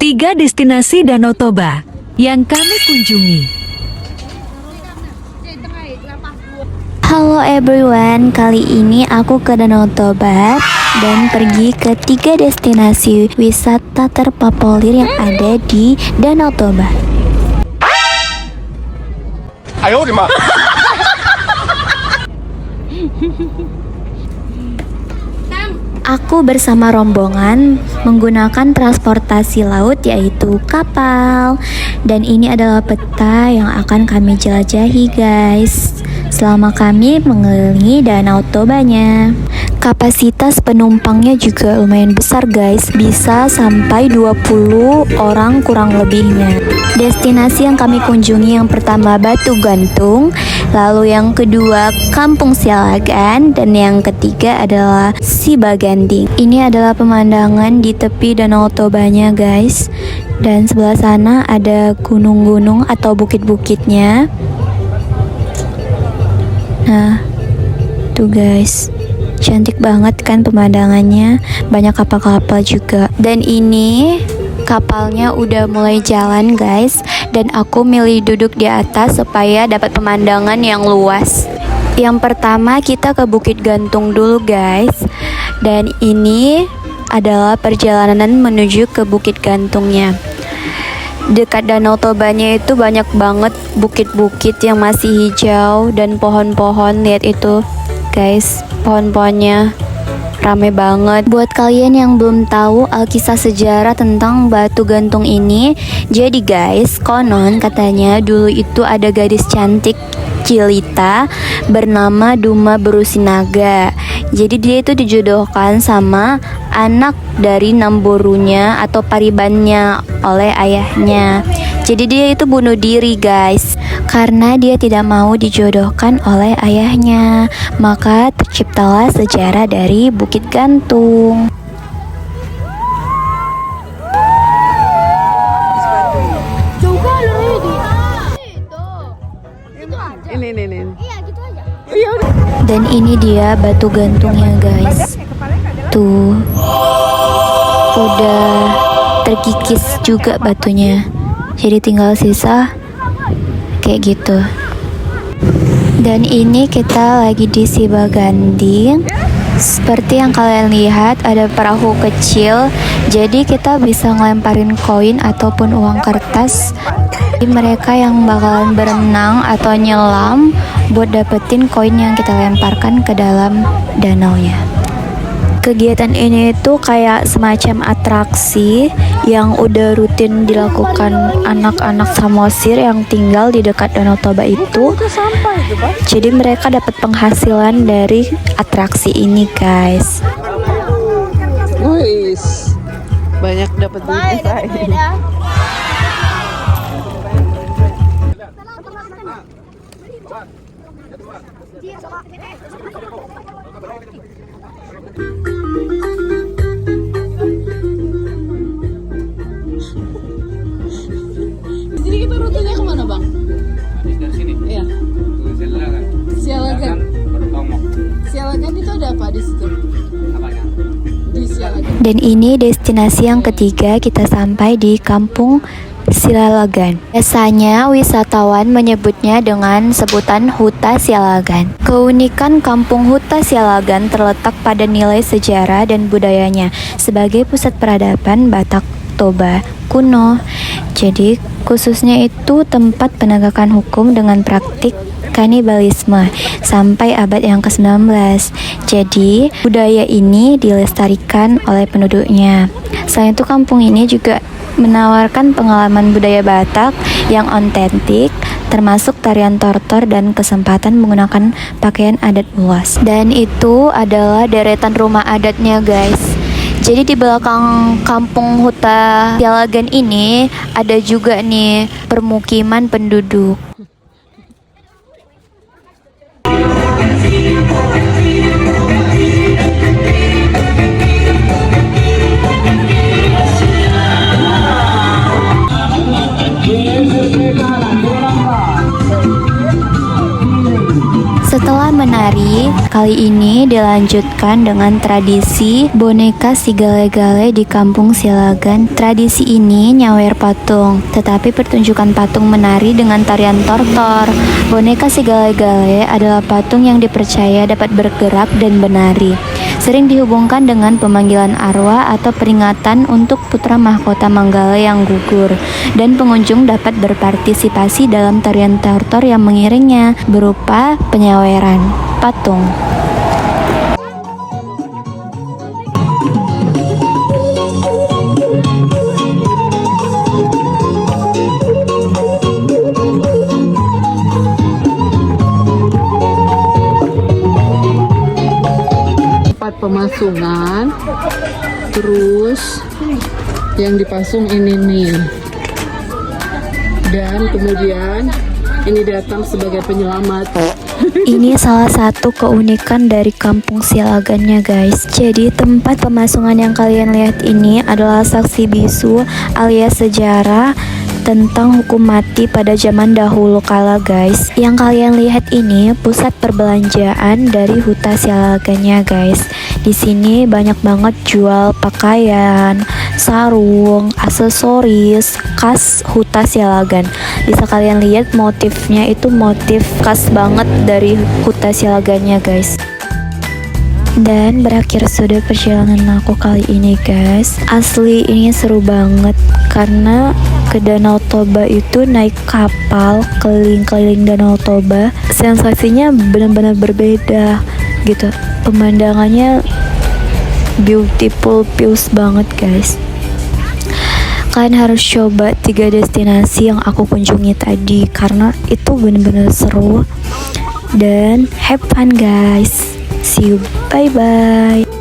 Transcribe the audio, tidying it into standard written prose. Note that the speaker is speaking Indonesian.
3 destinasi Danau Toba yang kami kunjungi. Halo everyone, kali ini aku ke Danau Toba dan pergi ke 3 destinasi wisata terpopuler yang ada di Danau Toba. Ayo, Rima. Aku bersama rombongan menggunakan transportasi laut yaitu kapal. Dan ini adalah peta yang akan kami jelajahi guys selama kami mengelilingi Danau Tobanya. Kapasitas penumpangnya juga lumayan besar guys, bisa sampai 20 orang kurang lebihnya. Destinasi yang kami kunjungi yang pertama Batu Gantung, lalu yang kedua Kampung Sialagan, dan yang ketiga adalah Sibaganding. Ini adalah pemandangan di tepi Danau Tobanya guys, dan sebelah sana ada gunung-gunung atau bukit-bukitnya. Nah, tuh guys, cantik banget kan pemandangannya, banyak kapal-kapal juga. Dan ini kapalnya udah mulai jalan guys, dan aku milih duduk di atas supaya dapat pemandangan yang luas. Yang pertama kita ke Bukit Gantung dulu guys, dan ini adalah perjalanan menuju ke Bukit Gantungnya. Dekat Danau Tobanya itu banyak banget bukit-bukit yang masih hijau dan pohon-pohon. Lihat itu guys, pohon-pohonnya rame banget. Buat kalian yang belum tahu alkisah sejarah tentang Batu Gantung ini, jadi guys, konon katanya dulu itu ada gadis cantik jelita bernama Duma Berusinaga. Jadi dia itu dijodohkan sama anak dari Namborunya atau paribannya oleh ayahnya. Jadi dia itu bunuh diri guys, karena dia tidak mau dijodohkan oleh ayahnya. Maka terciptalah sejarah dari Bukit Gantung. Ini. Dan ini dia batu gantungnya guys. Tuh, udah terkikis juga batunya, jadi tinggal sisa kayak gitu. Dan ini kita lagi di Sibaganding. Seperti yang kalian lihat, ada perahu kecil, jadi kita bisa ngelemparin koin ataupun uang kertas. Jadi mereka yang bakalan berenang atau nyelam buat dapetin koin yang kita lemparkan ke dalam danaunya. Kegiatan ini tuh kayak semacam atraksi yang udah rutin dilakukan anak-anak Samosir yang tinggal di dekat Danau Toba itu. Jadi mereka dapat penghasilan dari atraksi ini guys. Wis, banyak dapat duit saya. Jadi kita rutenya kemana bang? Dari sini. Iya. Sialagan. Sialagan. Bertomok. Sialagan itu ada apa di situ? Apanya? Di Sialagan. Dan ini destinasi yang ketiga, kita sampai di Kampung Silalagan. Biasanya wisatawan menyebutnya dengan sebutan Huta Sialagan. Keunikan Kampung Huta Sialagan terletak pada nilai sejarah dan budayanya sebagai pusat peradaban Batak Toba kuno. Jadi khususnya itu tempat penegakan hukum dengan praktik kanibalisme sampai abad yang ke-19. Jadi budaya ini dilestarikan oleh penduduknya. Selain itu kampung ini juga menawarkan pengalaman budaya Batak yang otentik, termasuk tarian tortor dan kesempatan menggunakan pakaian adat luas. Dan itu adalah deretan rumah adatnya guys. Jadi di belakang kampung Huta Sialagan ini ada juga nih permukiman penduduk. Setelah menari, kali ini dilanjutkan dengan tradisi boneka si gale-gale di kampung Silagan. Tradisi ini nyawer patung, tetapi pertunjukan patung menari dengan tarian tortor. Boneka si gale-gale adalah patung yang dipercaya dapat bergerak dan menari. Sering dihubungkan dengan pemanggilan arwah atau peringatan untuk putra mahkota Manggala yang gugur. Dan pengunjung dapat berpartisipasi dalam tarian tortor yang mengiringnya berupa penyaweran patung. Tempat pemasungan. Terus yang dipasung ini nih. Dan kemudian ini datang sebagai penyelamat. Ini salah satu keunikan dari kampung Silagannya guys. Jadi tempat pemasungan yang kalian lihat ini adalah saksi bisu alias sejarah tentang hukum mati pada zaman dahulu kala guys. Yang kalian lihat ini pusat perbelanjaan dari Huta Silagannya guys. Di sini banyak banget jual pakaian, sarung, aksesoris khas Huta Silagan. Bisa kalian lihat motifnya itu motif khas banget dari Huta Silagannya guys. Dan berakhir sudah perjalanan aku kali ini guys. Asli ini seru banget karena ke Danau Toba itu naik kapal keliling-keliling Danau Toba. Sensasinya benar-benar berbeda gitu. Pemandangannya beautiful views banget guys. Kalian harus coba 3 destinasi yang aku kunjungi tadi karena itu benar-benar seru. Dan have fun guys. See you, bye bye.